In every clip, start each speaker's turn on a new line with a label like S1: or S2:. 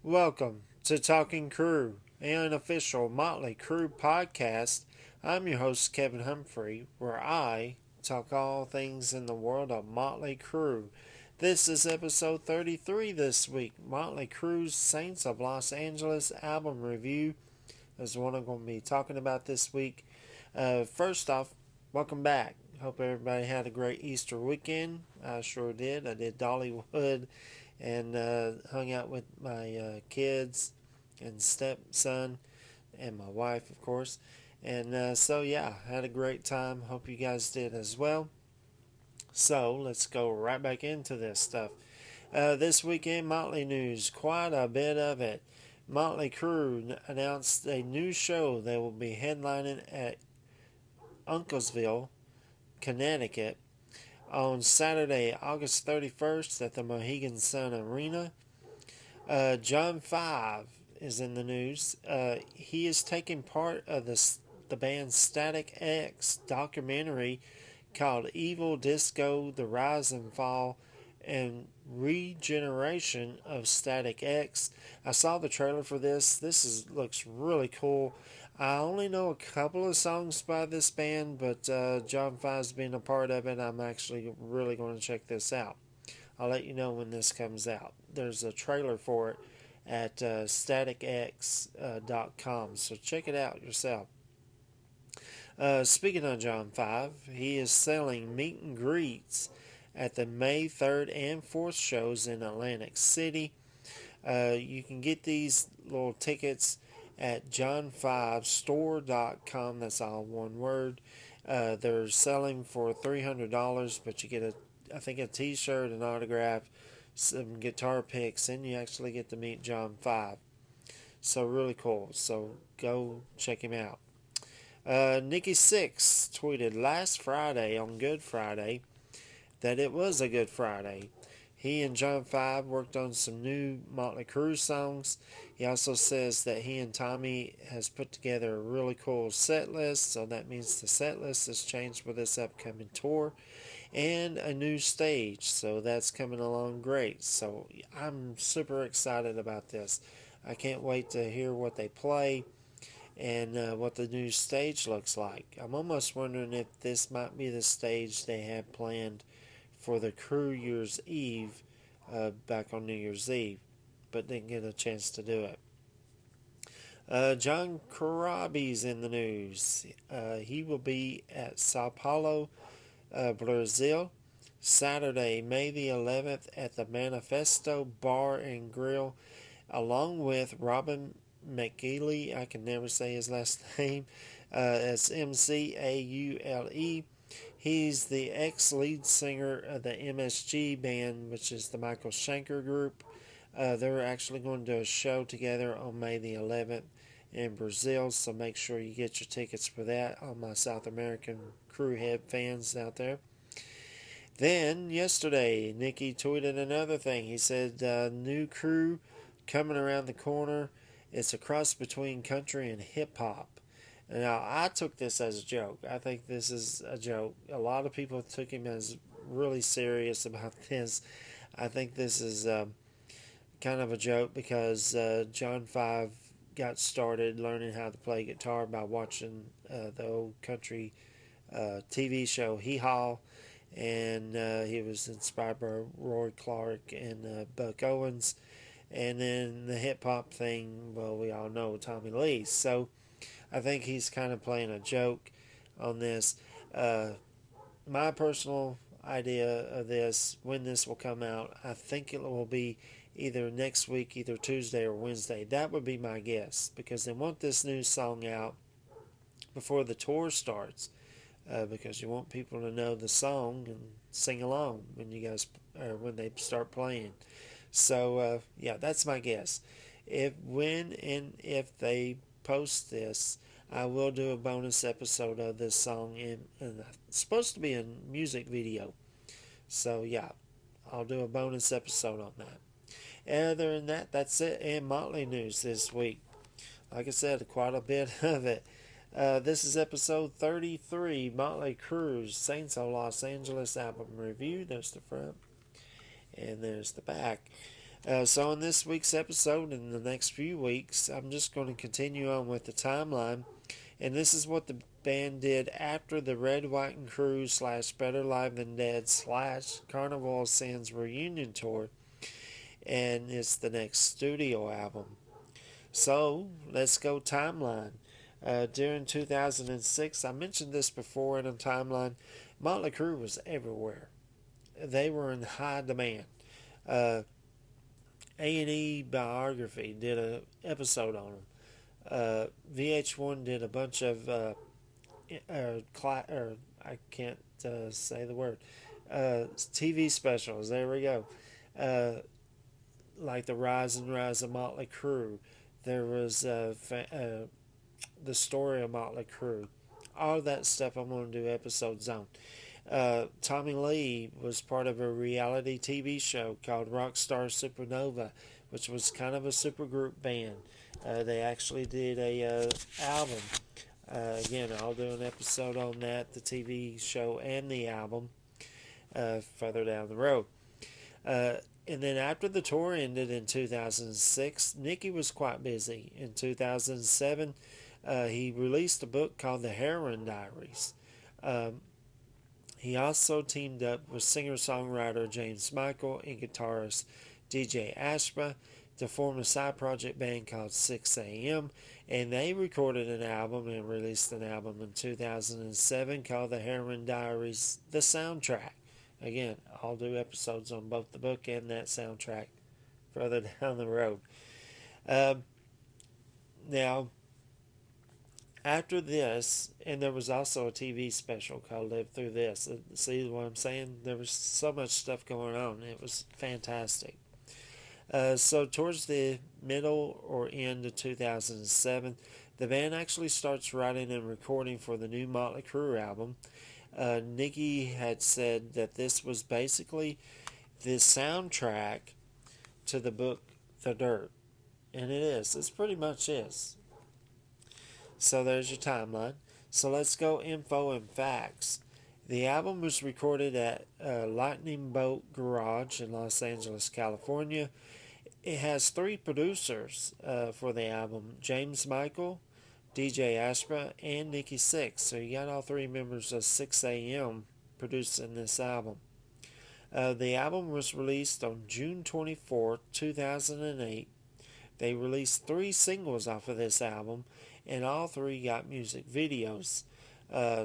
S1: Welcome to Talking Crue, an unofficial Motley Crue podcast. I'm your host, Kevin Humphrey, where I talk all things in the world of Motley Crue. This is episode 33 this week. Motley Crue's Saints of Los Angeles album review is what I'm going to be talking about this week. First off, welcome back. Hope everybody had a great Easter weekend. I sure did. I did Dollywood and hung out with my kids and stepson and my wife, of course. And so, yeah, had a great time. Hope you guys did as well. So, let's go right back into this stuff. This weekend, Motley news, quite a bit of it. Motley Crue announced a new show they will be headlining at Unclesville, Connecticut on Saturday, August 31st at the Mohegan Sun Arena. John 5 is in the news. He is taking part of the band Static X documentary called Evil Disco, The Rise and Fall and Regeneration of Static X. I saw the trailer for this. Looks really cool. I only know a couple of songs by this band, but John 5's being a part of it. I'm actually really going to check this out. I'll let you know when this comes out. There's a trailer for it at staticx.com, so check it out yourself. Speaking of John 5, he is selling meet and greets at the May 3rd and 4th shows in Atlantic City. You can get these little tickets at john5store.com. That's all one word. They're selling for $300, but you get I think a t-shirt, an autograph, some guitar picks, and you actually get to meet John 5. So really cool. So go check him out. Nikki Sixx tweeted last Friday on Good Friday that it was a Good Friday. He and John 5 worked on some new Motley Crue songs. He also says that he and Tommy has put together a really cool set list, so that means the set list has changed for this upcoming tour, and a new stage, so that's coming along great. So I'm super excited about this. I can't wait to hear what they play and what the new stage looks like. I'm almost wondering if this might be the stage they have planned for the Crue Year's Eve back on New Year's Eve, but didn't get a chance to do it. John Corabi's in the news. He will be at Sao Paulo, Brazil, Saturday, May the 11th at the Manifesto Bar and Grill, along with Robin McGeely. I can never say his last name. It's Mcaule. He's the ex-lead singer of the MSG band, which is the Michael Schenker group. They're actually going to do a show together on May the 11th in Brazil, so make sure you get your tickets for that, all my South American Crue head fans out there. Then, yesterday, Nicky tweeted another thing. He said, new Crue coming around the corner. It's a cross between country and hip-hop. Now, I took this as a joke. I think this is a joke. A lot of people took him as really serious about this. I think this is kind of a joke because John 5 got started learning how to play guitar by watching the old country TV show Hee Haw, and he was inspired by Roy Clark and Buck Owens. And then the hip-hop thing, well, we all know Tommy Lee. So I think he's kind of playing a joke on this. My personal idea of this, when this will come out, I think it will be either next week, either Tuesday or Wednesday. That would be my guess, because they want this new song out before the tour starts, because you want people to know the song and sing along when when they start playing. So yeah, that's my guess. When and if they post this, I will do a bonus episode of this song, and it's supposed to be a music video. So yeah, I'll do a bonus episode on that. Other than that, that's it in Motley news this week. Like I said, quite a bit of it. This is episode 33, Motley Crue's Saints of Los Angeles album review. There's the front, and there's the back. So in this week's episode, in the next few weeks, I'm just going to continue on with the timeline. And this is what the band did after the Red, White, and Crue / Better Live Than Dead / Carnival of Sins reunion tour. And it's the next studio album. So let's go timeline. During 2006, I mentioned this before in a timeline, Motley Crue was everywhere. They were in high demand. A&E Biography did an episode on them. VH1 did a bunch of I can't say the word. TV specials. There we go. Like the Rise and Rise of Motley Crue. There was the story of Motley Crue. All of that stuff I'm going to do episodes on. Tommy Lee was part of a reality TV show called Rockstar Supernova, which was kind of a supergroup band. They actually did a album. Again, I'll do an episode on that, the TV show and the album, further down the road. And then after the tour ended in 2006, Nicky was quite busy. In 2007, he released a book called The Heroin Diaries. He also teamed up with singer-songwriter James Michael and guitarist DJ Ashba to form a side project band called 6am, and they recorded an album and released an album in 2007 called The Heroin Diaries, the soundtrack. Again, I'll do episodes on both the book and that soundtrack further down the road. Now, after this, and there was also a TV special called Live Through This. See what I'm saying? There was so much stuff going on. It was fantastic. So towards the middle or end of 2007, the band actually starts writing and recording for the new Motley Crue album. Nicky had said that this was basically the soundtrack to the book The Dirt. And it is. It pretty much is. So there's your timeline. So let's go info and facts. The album was recorded at Lightning Bolt Garage in Los Angeles, California. It has 3 producers for the album: James Michael, DJ Ashba, and Nikki Sixx. So you got all 3 members of 6am producing this album. The album was released on June 24, 2008. They released 3 singles off of this album, and all 3 got music videos.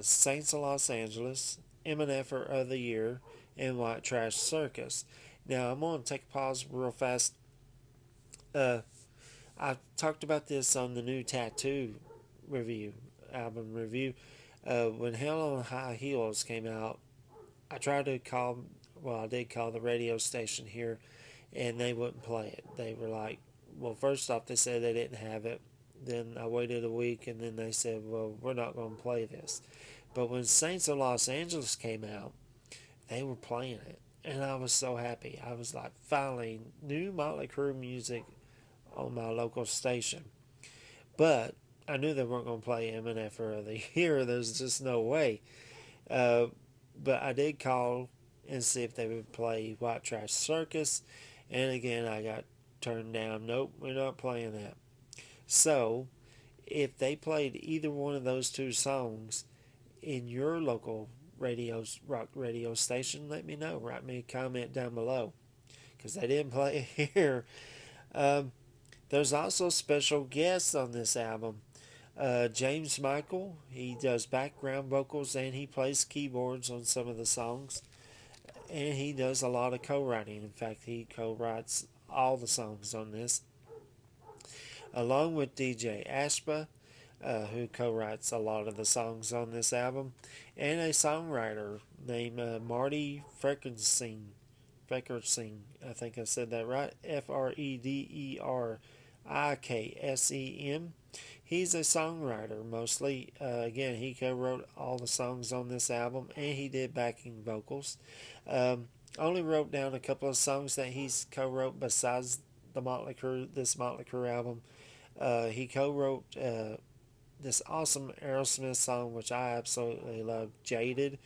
S1: Saints of Los Angeles, MNFer of the Year, and White Trash Circus. Now, I'm going to take a pause real fast. I talked about this on the new Tattoo album review. When Hell on High Heels came out, I tried to call, I did call the radio station here, and they wouldn't play it. They were like, well, first off, they said they didn't have it. Then I waited a week, and then they said, well, we're not going to play this. But when Saints of Los Angeles came out, they were playing it, and I was so happy. I was like, finally, new Motley Crue music on my local station. But I knew they weren't going to play MNFer of the Year. There's just no way. But I did call and see if they would play White Trash Circus, and again, I got turned down. Nope, we're not playing that. So, if they played either one of those 2 songs in your local rock radio station, let me know. Write me a comment down below, because they didn't play it here. There's also special guests on this album. James Michael, he does background vocals and he plays keyboards on some of the songs. And he does a lot of co-writing. In fact, he co-writes all the songs on this. Along with DJ Ashba, who co-writes a lot of the songs on this album, and a songwriter named Marty Freckersing. I think I said that right. Frederiksen. He's a songwriter mostly. Again, he co-wrote all the songs on this album, and he did backing vocals. Only wrote down a couple of songs that he's co-wrote besides this Motley Crue album. He co-wrote this awesome Aerosmith song, which I absolutely love, Jaded.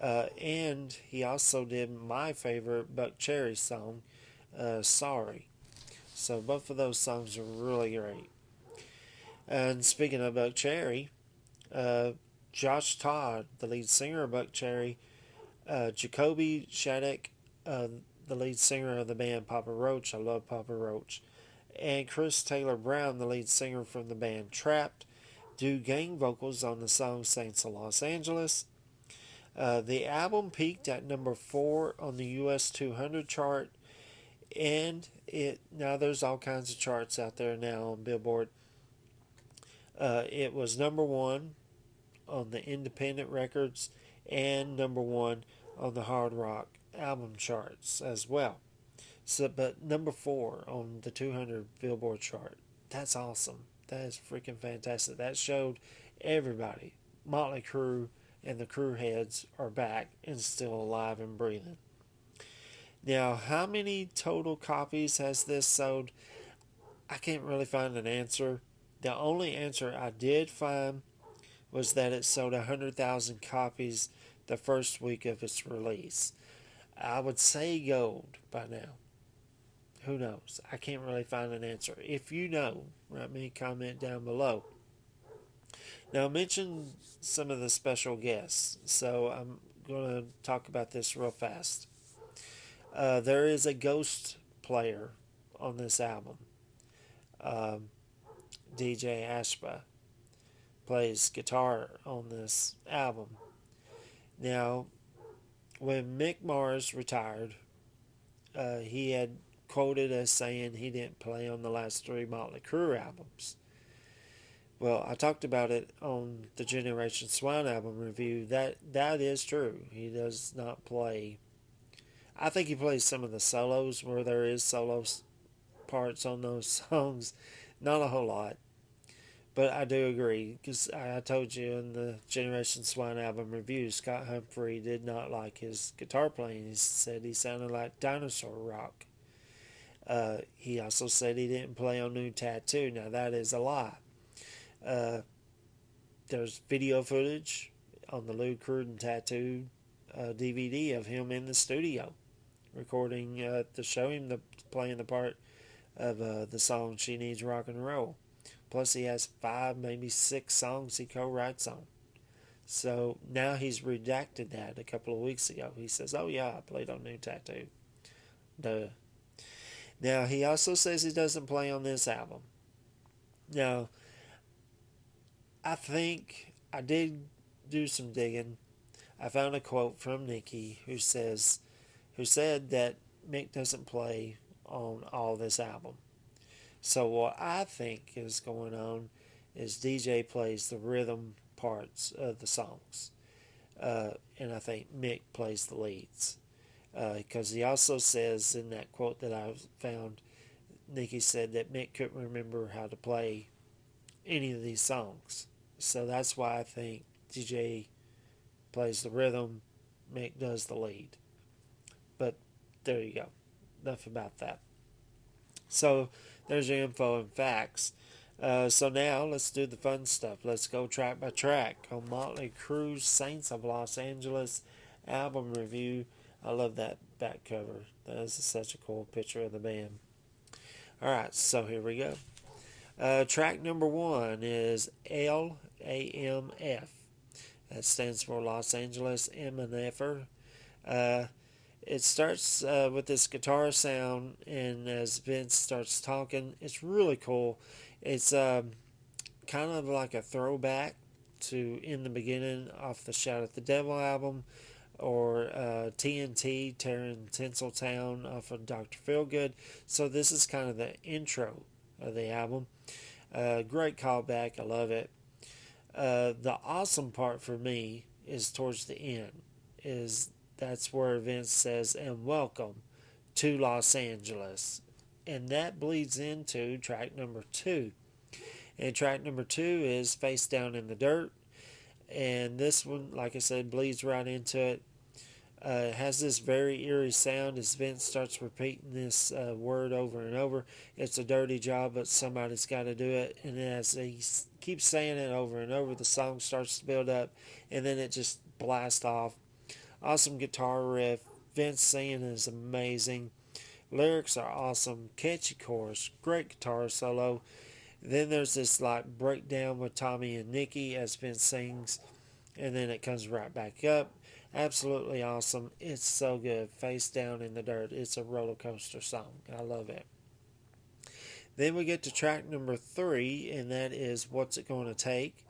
S1: And he also did my favorite Buck Cherry song, Sorry. So both of those songs are really great. And speaking of Buck Cherry, uh, Josh Todd, the lead singer of Buck Cherry, Jacoby Shaddix, uh, the lead singer of the band Papa Roach. I love Papa Roach. And Chris Taylor Brown, the lead singer from the band Trapped, do gang vocals on the song Saints of Los Angeles. The album peaked at number 4 on the US 200 chart, and it now there's all kinds of charts out there now on Billboard. It was number 1 on the independent records and number 1 on the hard rock album charts as well. So, but number 4 on the 200 Billboard chart. That's awesome. That is freaking fantastic. That showed everybody Motley Crue and the Crue heads are back and still alive and breathing. Now, how many total copies has this sold? I can't really find an answer. The only answer I did find was that it sold 100,000 copies the first week of its release. I would say gold by now. Who knows? I can't really find an answer. If you know, write me a comment down below. Now, I mentioned some of the special guests, so I'm going to talk about this real fast. There is a ghost player on this album. DJ Ashba plays guitar on this album. Now, when Mick Mars retired, he had quoted as saying he didn't play on the last 3 Motley Crue albums. Well, I talked about it on the Generation Swine album review. That is true. He does not play. I think he plays some of the solos where there is solo parts on those songs. Not a whole lot. But I do agree, because I told you in the Generation Swine album review, Scott Humphrey did not like his guitar playing. He said he sounded like dinosaur rock. He also said he didn't play on New Tattoo. Now, that is a lie. There's video footage on the Lou Cruden Tattoo DVD of him in the studio recording to show him playing the part of the song She Needs Rock and Roll. Plus, he has 5, maybe 6 songs he co-writes on. So now he's redacted that a couple of weeks ago. He says, oh yeah, I played on New Tattoo. Duh. Now, he also says he doesn't play on this album. Now, I think I did do some digging. I found a quote from Nikki who said that Mick doesn't play on all this album. So what I think is going on is DJ plays the rhythm parts of the songs. And I think Mick plays the leads. Because he also says in that quote that I found, Nikki said that Mick couldn't remember how to play any of these songs. So that's why I think DJ plays the rhythm, Mick does the lead. But there you go. Enough about that. So there's your info and facts. So now let's do the fun stuff. Let's go track by track on Motley Crue's Saints of Los Angeles album review. I love that back cover. That is such a cool picture of the band. Alright, so here we go. Track number 1 is LAMF. That stands for Los Angeles MNFer. It starts with this guitar sound, and as Vince starts talking, it's really cool. It's kind of like a throwback to In the Beginning off the Shout at the Devil album, or TNT, Tearing Tinseltown off of Dr. Feelgood. So this is kind of the intro of the album. Great callback, I love it. The awesome part for me is towards the end. That's where Vince says, and welcome to Los Angeles. And that bleeds into track number 2. And track number 2 is Face Down in the Dirt. And this one, like I said, bleeds right into it. It has this very eerie sound as Vince starts repeating this word over and over. It's a dirty job, but somebody's got to do it. And as he keeps saying it over and over, the song starts to build up, and then it just blasts off. Awesome guitar riff. Vince singing is amazing. Lyrics are awesome, catchy chorus, great guitar solo. Then there's this like breakdown with Tommy and Nikki as Vince sings, and then it comes right back up. Absolutely awesome. It's so good. Face down in the dirt. It's a roller coaster song. I love it. Then we get to track number 3, and that is What's It Gonna Take?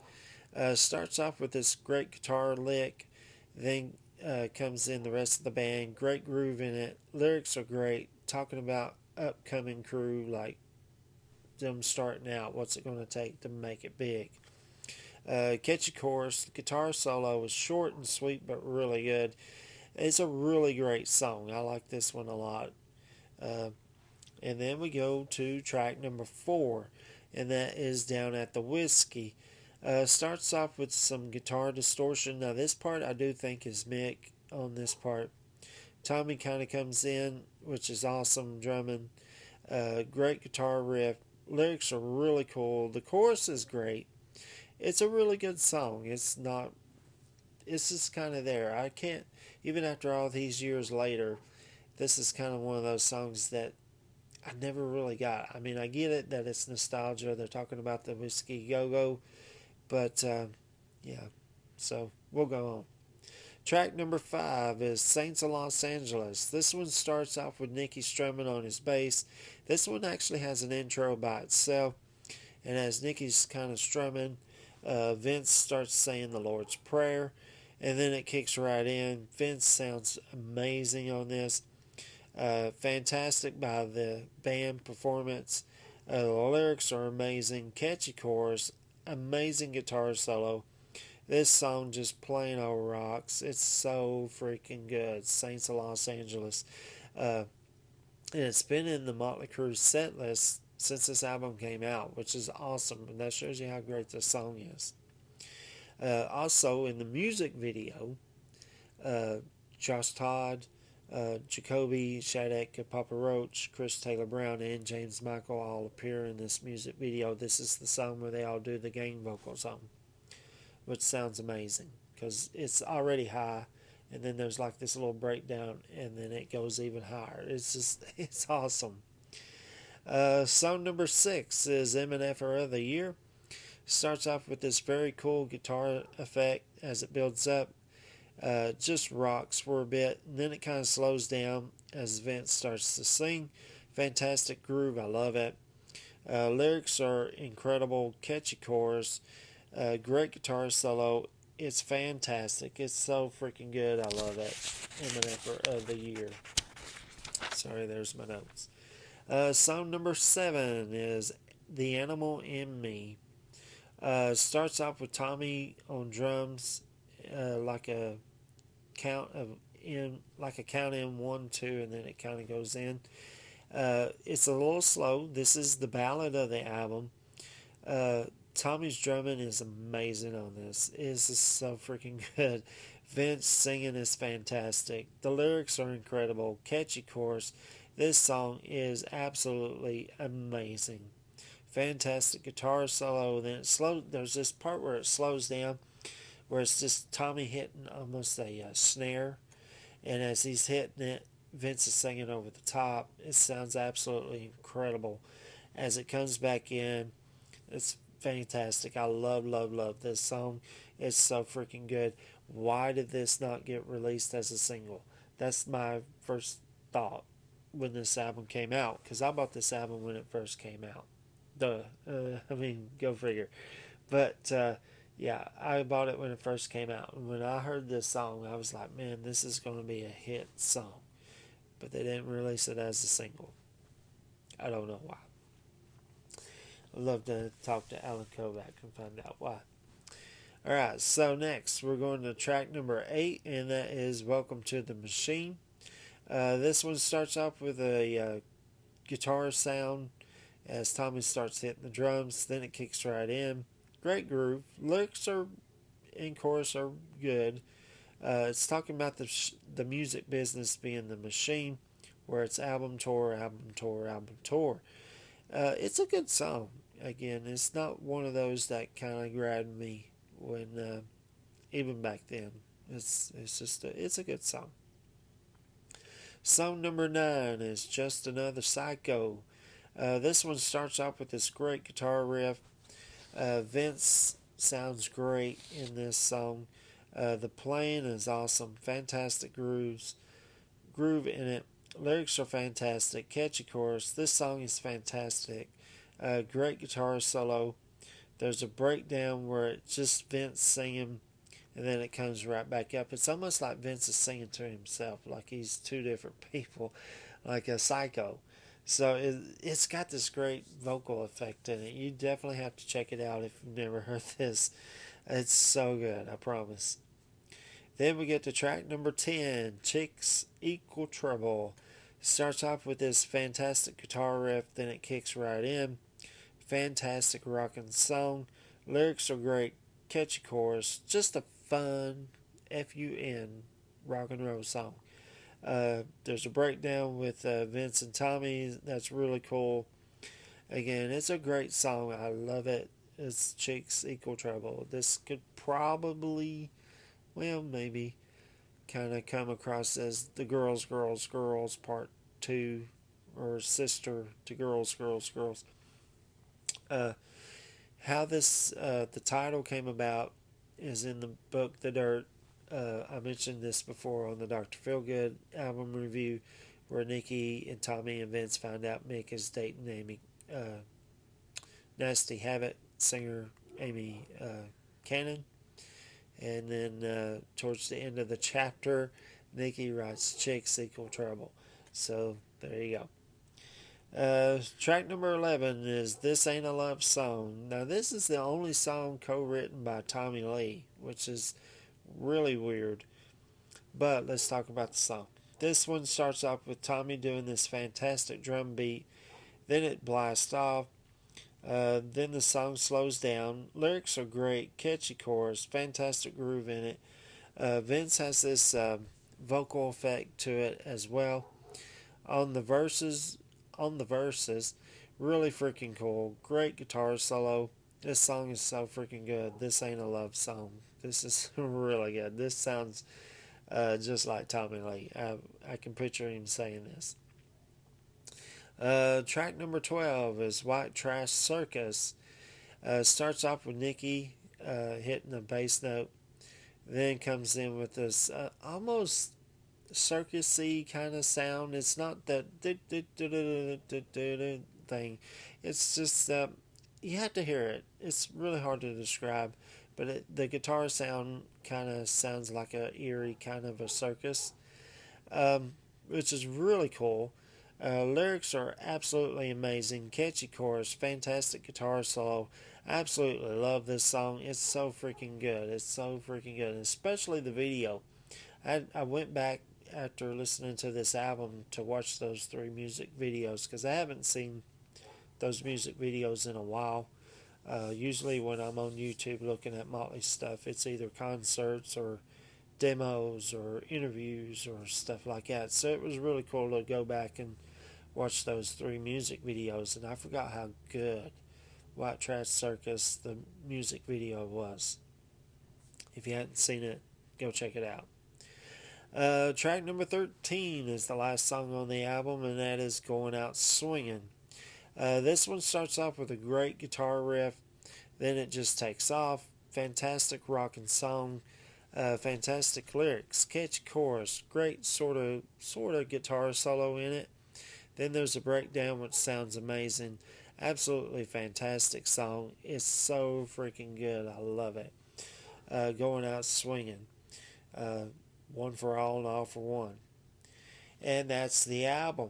S1: Starts off with this great guitar lick, then comes in the rest of the band. Great groove in it. Lyrics are great. Talking about upcoming Crue, like them starting out. What's it going to take to make it big? Catchy chorus. The guitar solo is short and sweet, but really good. It's a really great song. I like this one a lot. Uh, and then we go to track number 4, and that is Down at the Whiskey. Starts off with some guitar distortion. Now, this part I do think is Mick on this part. Tommy kind of comes in, which is awesome drumming. Great guitar riff. Lyrics are really cool. The chorus is great. It's a really good song. It's just kind of there. I can't, even after all these years later, this is kind of one of those songs that I never really got. I mean, I get it that it's nostalgia. They're talking about the Whiskey Go-Go. But, yeah, so we'll go on. Track number 5 is Saints of Los Angeles. This one starts off with Nicky strumming on his bass. This one actually has an intro by itself. And as Nicky's kind of strumming, Vince starts saying the Lord's Prayer. And then it kicks right in. Vince sounds amazing on this. Fantastic by the band performance. The lyrics are amazing. Catchy chorus. Amazing guitar solo. This song just plain old rocks. It's so freaking good. Saints of Los Angeles. And it's been in the Motley Crue set list since this album came out, which is awesome. And that shows you how great this song is. Also, in the music video, Josh Todd, Jacoby Shaddek, Papa Roach, Chris Taylor Brown, and James Michael all appear in this music video. This is the song where they all do the gang vocals on, which sounds amazing because it's already high, and then there's like this little breakdown, and then it goes even higher. It's awesome. Song number 6 is MNFer of the Year. Starts off with this very cool guitar effect as it builds up. Just rocks for a bit, and then it kind of slows down as Vince starts to sing. Fantastic groove, I love it. Lyrics are incredible, catchy chorus, great guitar solo. It's fantastic. It's so freaking good. I love it. MNF of the Year. Sorry, there's my notes. Song number 7 is The Animal in Me. Starts off with Tommy on drums, like a count in 1, 2, and then it kind of goes in. It's a little slow. This is the ballad of the album. Tommy's drumming is amazing on this. It's just so freaking good. Vince singing is fantastic. The lyrics are incredible. Catchy chorus. This song is absolutely amazing. Fantastic guitar solo. Then there's this part where it slows down, where it's just Tommy hitting almost a snare, and as he's hitting it, Vince is singing over the top. It sounds absolutely incredible. As it comes back in, it's fantastic. I love this song. It's so freaking good. Why did this not get released as a single? That's my first thought when this album came out, because I bought this album when it first came out. Go figure. But yeah, I bought it when it first came out, and when I heard this song, I was like, man, this is going to be a hit song. But they didn't release it as a single. I don't know why. I'd love to talk to Alan Kovac and find out why. Alright, so next we're going to track number 8, and that is Welcome to the Machine. This one starts off with a guitar sound as Tommy starts hitting the drums, then it kicks right in. Great groove. Lyrics in chorus are good. It's talking about the music business being the machine, where it's album tour, album tour, album tour. It's a good song. Again, it's not one of those that kind of grabbed me when even back then. It's a good song. Song number 9 is Just Another Psycho. This one starts off with this great guitar riff. Vince sounds great in this song. The playing is awesome. Fantastic groove in it. Lyrics are fantastic. Catchy chorus. This song is fantastic. Great guitar solo. There's a breakdown where it's just Vince singing, and then it comes right back up. It's almost like Vince is singing to himself, like he's two different people, like a psycho. So it's got this great vocal effect in it. You definitely have to check it out if you've never heard this. It's so good, I promise. Then we get to track number 10, Chicks Equal Trouble. Starts off with this fantastic guitar riff, then it kicks right in. Fantastic rocking song. Lyrics are great. Catchy chorus. Just a fun FUN rock and roll song. There's a breakdown with Vince and Tommy. That's really cool. Again, it's a great song. I love it. It's Chicks Equal Trouble. This could probably, well, maybe kind of come across as the Girls, Girls, Girls Part 2 or sister to Girls, Girls, Girls. How the title came about is in the book The Dirt. I mentioned this before on the Dr. Feelgood album review, where Nikki and Tommy and Vince found out Mick is dating Amy, Nasty Habit singer Amy Cannon. And then towards the end of the chapter, Nikki writes Chicks Equal Trouble. So there you go. Track number 11 is This Ain't a Love Song. Now, this is the only song co-written by Tommy Lee, which is really weird. But let's talk about the song. This one starts off with Tommy doing this fantastic drum beat. Then it blasts off. Then the song slows down. Lyrics are great. Catchy chorus. Fantastic groove in it. Vince has this vocal effect to it as well. On the verses, really freaking cool. Great guitar solo. This song is so freaking good. This ain't a love song. This is really good. This sounds just like Tommy Lee. I can picture him saying this. Track number 12 is White Trash Circus. Starts off with Nikki hitting a bass note. Then comes in with this almost circusy kind of sound. It's not that thing. It's just you have to hear it. It's really hard to describe, but the guitar sound kind of sounds like a eerie kind of a circus, which is really cool. Lyrics are absolutely amazing. Catchy chorus, fantastic guitar solo. Absolutely love this song. It's so freaking good. It's so freaking good, especially the video. I went back after listening to this album to watch those 3 music videos because I haven't seen those music videos in a while. Usually when I'm on YouTube looking at Motley stuff, it's either concerts or demos or interviews or stuff like that. So it was really cool to go back and watch those 3 music videos, and I forgot how good White Trash Circus, the music video, was. If you hadn't seen it, go check it out. Track number 13 is the last song on the album, and that is Going Out Swinging. This one starts off with a great guitar riff, then it just takes off. Fantastic rocking song, fantastic lyrics, catchy chorus, great sort of guitar solo in it. Then there's a breakdown which sounds amazing. Absolutely fantastic song. It's so freaking good. I love it. Going Out Swinging. One for all and all for one. And that's the album.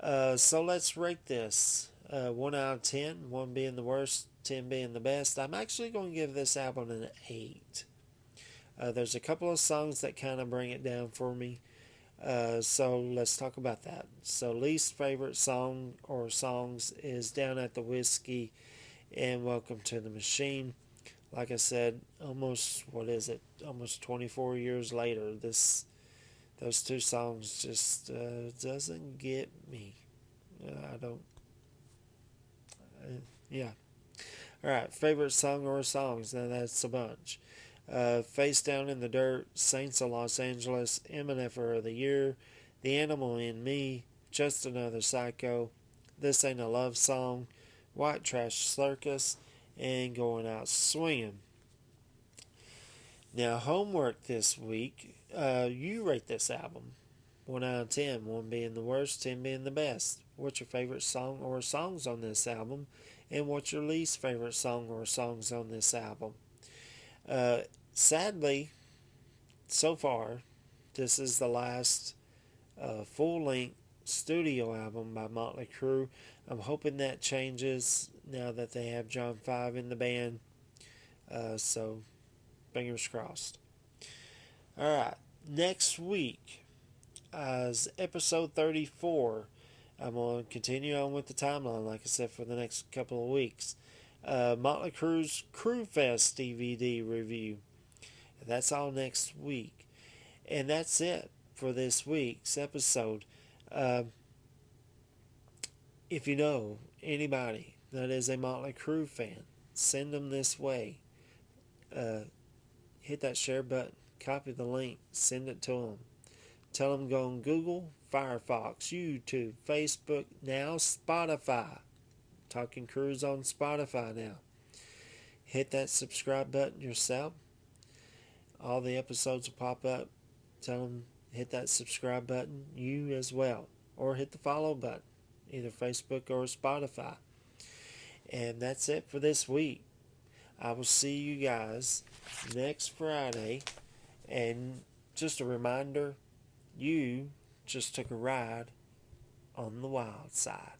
S1: So let's rate this. 1 out of 10. 1 being the worst, 10 being the best. I'm actually going to give this album an 8. There's a couple of songs that kind of bring it down for me. So let's talk about that. So least favorite song or songs is Down at the Whiskey and Welcome to the Machine. Like I said, almost 24 years later, those 2 songs just doesn't get me. I don't. Yeah. All right. Favorite song or songs? Now that's a bunch. Face Down in the Dirt, Saints of Los Angeles, MNFer of the Year, The Animal in Me, Just Another Psycho, This Ain't a Love Song, White Trash Circus, and Going Out Swinging. Now, homework this week. You rate this album 1 out of 10, 1 being the worst, 10 being the best. What's your favorite song or songs on this album? And what's your least favorite song or songs on this album? Sadly, so far, this is the last full-length studio album by Motley Crue. I'm hoping that changes now that they have John 5 in the band. So, fingers crossed. Alright, next week is episode 34. I'm going to continue on with the timeline, like I said, for the next couple of weeks. Motley Crue's Crue Fest DVD review. That's all next week. And that's it for this week's episode. If you know anybody that is a Motley Crue fan, send them this way. Hit that share button, copy the link, send it to them. Tell them go on Google, Firefox, YouTube, Facebook, now Spotify. Talking Crue's on Spotify now. Hit that subscribe button yourself. All the episodes will pop up. Tell them hit that subscribe button, you as well. Or hit the follow button, either Facebook or Spotify. And that's it for this week. I will see you guys next Friday. And just a reminder, you just took a ride on the wild side.